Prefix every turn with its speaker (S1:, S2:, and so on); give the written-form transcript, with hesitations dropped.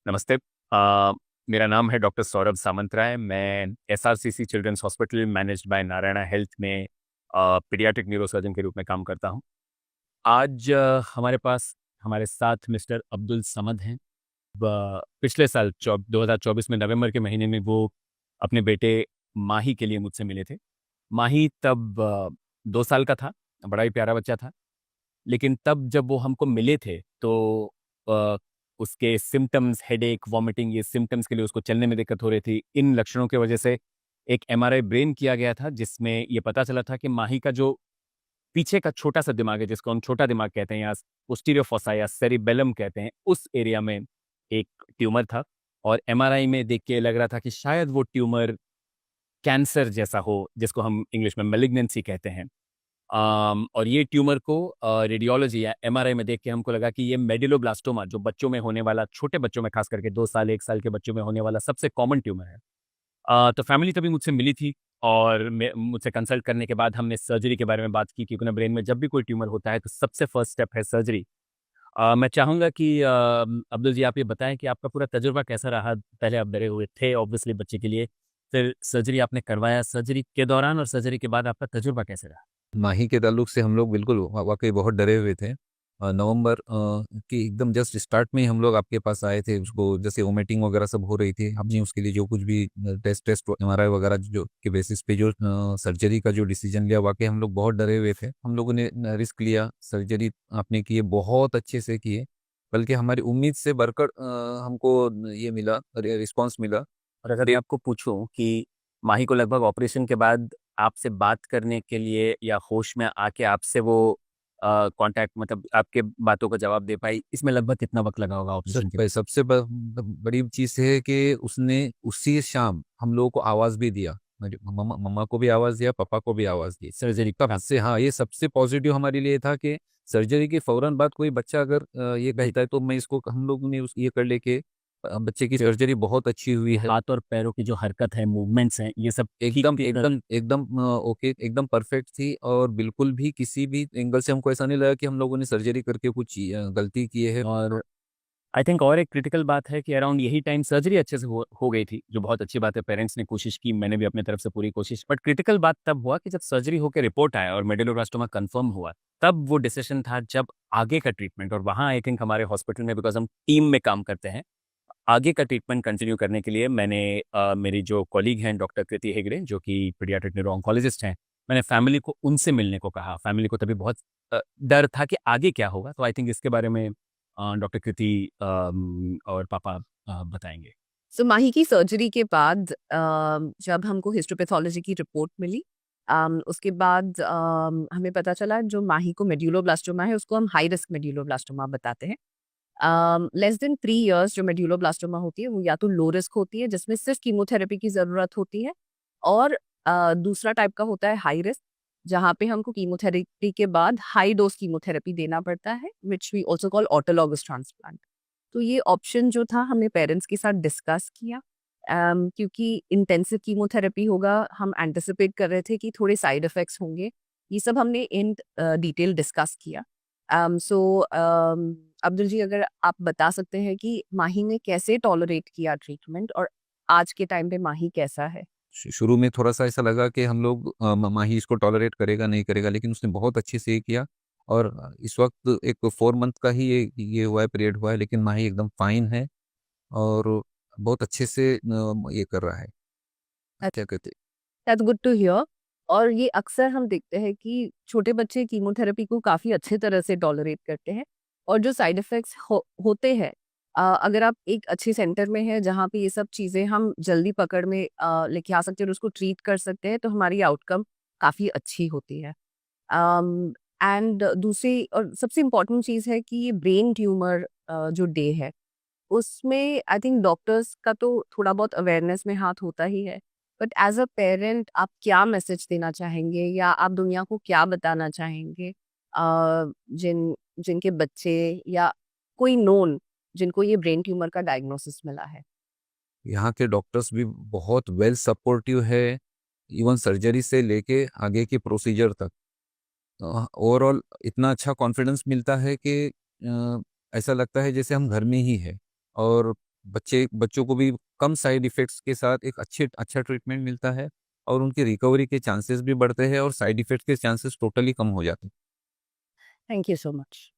S1: नमस्ते। अ, मेरा नाम है डॉक्टर सौरभ सामंतराय। मैं SRCC children's hospital managed by Narayana health में पीडियाट्रिक न्यूरोसर्जन के रूप में काम करता हूँ। आज हमारे पास हमारे साथ मिस्टर अब्दुल समद हैं। पिछले साल 2024 में नवंबर के महीने में वो अपने बेटे माही के लिए मुझसे मिले थे। माही तब 2 साल का था, बड़ा ही प्यारा बच्चा था। लेकिन तब जब वो हमको मिले थे तो अ, उसके सिम्पटम्स हेडेक, वॉमिटिंग ये सिम्पटम्स के लिए उसको चलने में दिक्कत हो रही थी। इन लक्षणों की वजह से एक एमआरआई ब्रेन किया गया था जिसमें ये पता चला था कि माही का जो पीछे का छोटा-सा दिमाग है जिसको हम छोटा दिमाग कहते हैं या पोस्टीरियर फोसा या सेरिबेलम कहते हैं, उस एरिया में एक ट्यूमर था और एमआरआई में देख के लग रहा था कि शायद वो ट्यूमर कैंसर जैसा हो, जिसको हम इंग्लिश में मैलिग्नेंसी कहते हैं। और ये ट्यूमर को रेडियोलॉजी या एमआरआई में देख के हमको लगा कि ये मेडुलोब्लास्टोमा जो बच्चों में होने वाला, छोटे बच्चों में खास करके 2 साल 1 साल के बच्चों में होने वाला सबसे कॉमन ट्यूमर है। तो फैमिली तभी मुझसे मिली थी और मुझसे कंसल्ट करने के बाद हमने सर्जरी के बारे में बात की क्योंकि ना ब्रेन में जब भी कोई ट्यूमर होता है तो सबसे फर्स्ट स्टेप है सर्जरी। मैं चाहूँगा कि अब्दुल जी आप ये बताएँ कि आपका पूरा तजुर्बा कैसा रहा? पहले आप डरे हुए थे ऑब्वियसली बच्चे के लिए, फिर सर्जरी आपने करवाया, सर्जरी के दौरान और सर्जरी के बाद आपका तजुर्बा कैसे रहा?
S2: माही के ताल्लुक से हम लोग बिल्कुल वाक़ई बहुत डरे हुए थे। नवंबर की एकदम जस्ट स्टार्ट में ही हम लोग आपके पास आए थे, उसको जैसे वोमिटिंग वगैरह सब हो रही थी। हमने उसके लिए जो कुछ भी टेस्ट एमआरआई वगैरह जो के बेसिस पे जो सर्जरी का जो डिसीजन लिया, वाक़ई हम लोग बहुत डरे हुए थे। हम लोगों ने रिस्क लिया, सर्जरी आपने की है, बहुत अच्छे से की है। बल्कि हमारी उम्मीद से बढ़कर हमको ये मिला, रिस्पॉन्स मिला।
S1: और अगर मैं आपको पूछूं कि माही को लगभग ऑपरेशन के बाद आपसे बात करने के लिए या होश में आके आपसे वो कांटेक्ट मतलब आपके बातों का जवाब दे पाई, इसमें लगभग कितना वक्त लगा होगा ऑपरेशन के बाद?
S2: सबसे बड़ी चीज है कि उसने उसी शाम हम लोगों को आवाज भी दिया। मेरी मम्मा मम्मा को भी आवाज दिया, पापा को भी आवाज दी।
S1: सर्जरी के
S2: तब
S1: बाद?
S2: से हाँ, ये सबसे पॉजिटिव हमारे लिए था कि सर्जरी के फौरन बाद कोई बच्चा अगर ये कहता है तो मैं इसको हम लोग ने ये कर ले के बच्चे की सर्जरी बहुत अच्छी हुई है।
S1: हाथ और पैरों की जो हरकत है, मूवमेंट्स हैं, ये सब ठीक
S2: एकदम
S1: थी सर?
S2: एकदम एकदम ओके, एकदम परफेक्ट थी और बिल्कुल भी किसी भी एंगल से हमको ऐसा नहीं लगा कि हम लोगों ने सर्जरी करके कुछ गलती की है।
S1: और आई थिंक और एक क्रिटिकल बात है कि अराउंड यही टाइम सर्जरी अच्छे से हो गई थी, जो बहुत अच्छी बात है। पेरेंट्स ने कोशिश की, मैंने भी अपनी तरफ से पूरी कोशिश, बट क्रिटिकल बात तब हुआ कि जब सर्जरी होकर रिपोर्ट आया और मेडुलोब्लास्टोमा कंफर्म हुआ, तब वो डिसीजन था जब आगे का ट्रीटमेंट। और वहाँ आई थिंक हमारे हॉस्पिटल में बिकॉज़ हम टीम में काम करते हैं, आगे का ट्रीटमेंट कंटिन्यू करने के लिए मैंने मेरी जो कॉलीग हैं डॉक्टर कृति हेगड़े जो कि पीडियाट्रिक न्यूरो ऑन्कोलॉजिस्ट हैं, मैंने फैमिली को उनसे मिलने को कहा। फैमिली को तभी बहुत डर था कि आगे क्या होगा? तो आई थिंक इसके बारे में डॉक्टर कृति और पापा बताएँगे।
S3: सो माही की सर्जरी के बाद जब हमको हिस्टोपैथोलॉजी की रिपोर्ट मिली, उसके बाद हमें पता चला जो माही को मेड्यूलोब्लास्टोमा है उसको हम हाई रिस्क मेड्यूलोब्लास्टोमा बताते हैं। लेस देन 3 इयर्स जो मेड्यूलोब्लास्टोमा होती है वो या तो लो रिस्क होती है जिसमें सिर्फ कीमोथेरेपी की ज़रूरत होती है, और दूसरा टाइप का होता है हाई रिस्क, जहाँ पे हमको कीमोथेरेपी के बाद हाई डोज़ कीमोथेरेपी देना पड़ता है, which we also call autologous transplant. तो ये ऑप्शन जो था हमने पेरेंट्स के साथ डिस्कस किया, क्योंकि इंटेंसिव कीमोथेरेपी होगा, हम एंटिसिपेट कर रहे थे कि थोड़े साइड इफ़ेक्ट्स होंगे। ये सब हमने इन डिटेल डिस्कस किया। सो अब्दुल जी, अगर आप बता सकते हैं कि माही ने कैसे टॉलरेट किया ट्रीटमेंट और आज के टाइम पे माही कैसा है?
S2: शुरू में थोड़ा-सा ऐसा लगा कि हम लोग माही इसको टॉलरेट करेगा, नहीं करेगा, लेकिन उसने बहुत अच्छे से ये किया और इस वक़्त एक 4 मंथ का ही ये हुआ है, पीरियड हुआ है, लेकिन माही एकदम फ़ाइन है और बहुत अच्छे से ये कर रहा है। क्या कहते हैं?
S3: That's good to hear. और ये अक्सर हम देखते हैं कि छोटे बच्चे कीमोथेरेपी को काफ़ी अच्छे तरह से टॉलरेट करते हैं, और जो साइड इफ़ेक्ट्स होते हैं, अगर आप एक अच्छे सेंटर में हैं जहाँ पे ये सब चीज़ें हम जल्दी पकड़ में लेके आ सकते हैं और उसको ट्रीट कर सकते हैं, तो हमारी आउटकम काफ़ी अच्छी होती है। एंड दूसरी और सबसे इम्पोर्टेंट चीज़ है कि ये ब्रेन ट्यूमर जो डे है, उसमें आई थिंक डॉक्टर्स का तो थोड़ा बहुत अवेयरनेस में हाथ होता ही है। बट एज़ अ पेरेंट आप क्या मैसेज देना चाहेंगे या आप दुनिया को क्या बताना चाहेंगे, जिनके बच्चे या कोई नोन जिनको ये ब्रेन ट्यूमर का डायग्नोसिस मिला है?
S2: यहाँ के डॉक्टर्स भी बहुत वेल सपोर्टिव है, इवन सर्जरी से लेके आगे के प्रोसीजर तक। ओवरऑल इतना अच्छा कॉन्फिडेंस मिलता है कि ऐसा लगता है जैसे हम घर में ही हैं और बच्चों को भी कम साइड इफ़ेक्ट्स के साथ एक अच्छा ट्रीटमेंट मिलता है और उनकी रिकवरी के चांसेस भी बढ़ते हैं और साइड इफ़ेक्ट के चांसेस टोटली कम हो जाते हैं।
S3: Thank you so much.